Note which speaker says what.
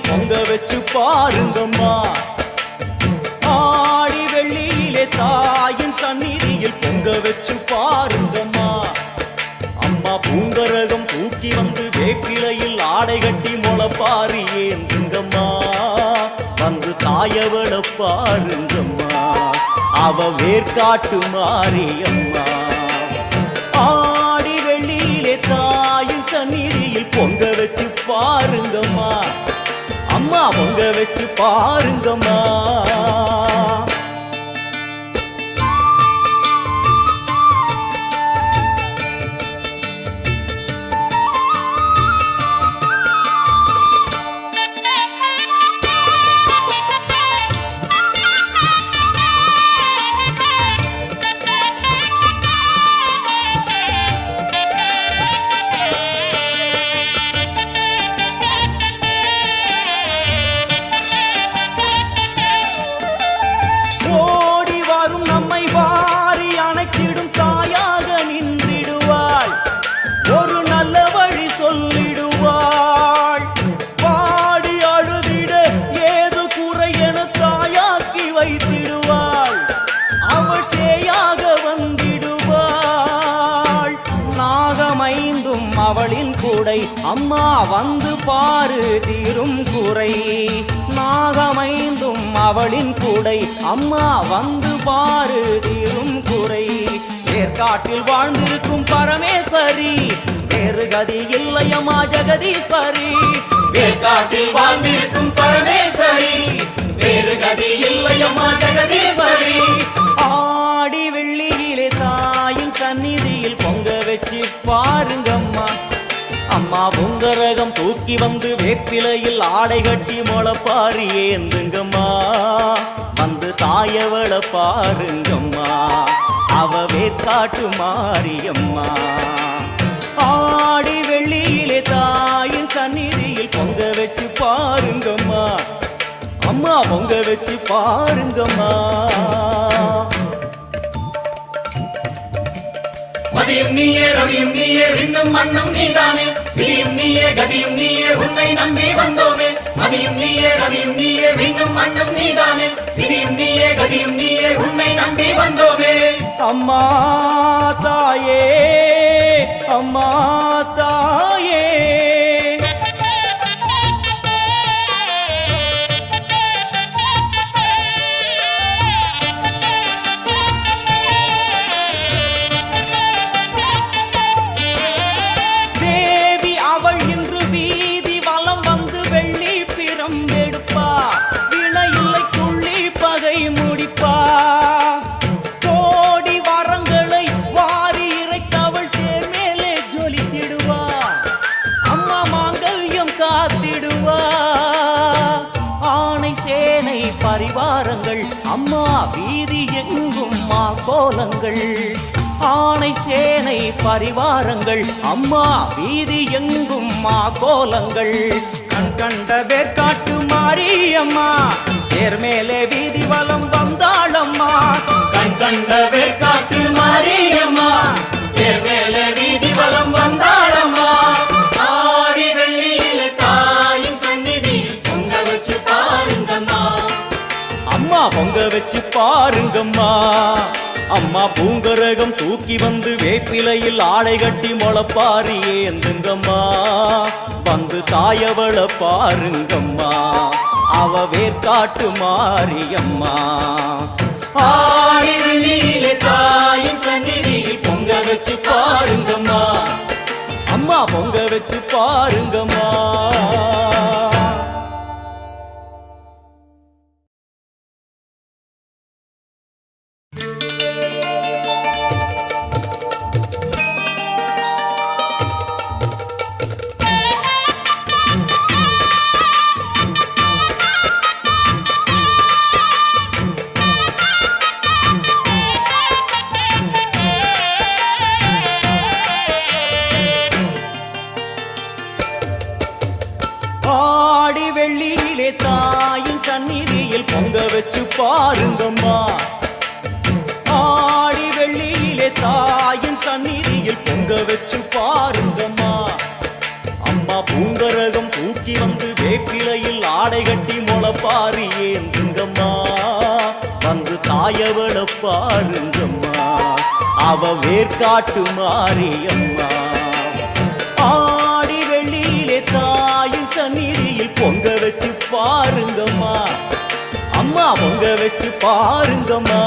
Speaker 1: பொங்க வச்சு பாருங்கம்மா. ஆடி வெள்ளியிலே தாயின் சந்நிதியில் பொங்க வச்சு பாருங்கம்மா. அம்மா பூங்கரகம் தூக்கி வந்து வேப்பிலையில் ஆடை கட்டி முளைப்பாரி ஏந்துங்கம்மா. வந்து தாயவள பாருங்கம்மா, அவ வேர்காட்டு மாரியம்மா. ஆடி வெள்ளியிலே தாயின் சந்நிதியில் பொங்க வச்சு பாருங்கம்மா. அம்மா பொங்க வச்சு பாருங்கம்மா. அவளின் கூடை அம்மா வந்து பாரு தீரும் குறை. நாகமைந்தும் அவளின் கூடை அம்மா வந்து பாரு தீரும் குறை. வேர்காட்டில் வாழ்ந்திருக்கும் பரமேஸ்வரி, வேறு கதி இல்லையம்மா ஜெகதீஸ்வரி. வேர்காட்டில் வாழ்ந்திருக்கும் பரமேஸ்வரி, வேறு கதி இல்லையம்மா ஜெகதீஸ்வரி. ஆடி வெள்ளியிலே தாயின் சந்நிதியில் பொங்க வச்சு பாருங்கம்மா. அம்மா பொங்கரகம் தூக்கி வந்து வேப்பிலையில் ஆடை கட்டி முளைப்பாரி ஏந்துங்கம்மா. வந்து தாயவள பாருங்கம்மா, அவ வேர்காட்டு மாரியம்மா. ஆடி வெள்ளியிலே தாயின் சந்நிதியில் பொங்க வச்சு பாருங்கம்மா. அம்மா பொங்க வச்சு பாருங்கம்மா.
Speaker 2: மதியும் நீயே ரவியும் நீயே விண்ணும் மண்ணும் நீதானே. விதியும் நீயே கதியும் நீயே உன்னை நம்பி வந்தோமே. மதியும் நீயே ரவியும் நீயே விண்ணும் மண்ணும் நீதானே. விதியும் நீயே கதியும் நீயே உன்னை நம்பி வந்தோமே.
Speaker 1: அம்மா தாயே அம்மா தாயே, பரிவாரங்கள் அம்மா வீதி எங்கும் மா கோலங்கள். ஆணை சேனை பரிவாரங்கள் அம்மா வீதி எங்கும் மா கோலங்கள். கண் கண்ட வேர்காட்டு மாரியம்மா, தேர் மேலே வீதி வலம் வந்தாளம்மா.
Speaker 2: கண் கண்ட வேர்காட்டு மாரியம்மா, தேர் மேலே வீதி வலம் வந்தாளம்மா. ஆடி வெள்ளியிலே தாயின் சந்நிதியில் பொங்க வச்சு பாருங்கம்மா.
Speaker 1: அம்மா பொங்க வச்சு பாருங்கம்மா. அம்மா பூங்கரகம் தூக்கி வந்து வேப்பிலையில் ஆடை கட்டி முளைப்பாரி ஏந்துங்கம்மா. வந்து தாயவள பாருங்கம்மா, அவ வேர்காட்டு மாரியம்மா.
Speaker 2: ஆடி வெள்ளியிலே தாயின் சந்நிதியில் பொங்க வச்சு பாருங்கம்மா.
Speaker 1: அம்மா பொங்க வச்சு பாருங்கம்மா. ஆடி வெள்ளியிலே தாயின் சந்நிதியில் பொங்க வச்சு பாருங்கம்மா. ஆடி வெள்ளியிலே தாயின் சந்நிதியில் பொங்க வச்சு பாருங்கம்மா. அம்மா பூங்கரகம் தூக்கி வந்து வேப்பிலையில் ஆடை கட்டி முளைப்பாரி ஏந்துங்கம்மா வந்து தாயவள பாருங்கம்மா அவ வேர்க்காட்டு மாரியம்மா ஆடி வெள்ளியிலே தாயின் சந்நிதியில் பொங்க வச்சு பாருங்கம்மா அம்மா பொங்க வச்சு பாருங்கம்மா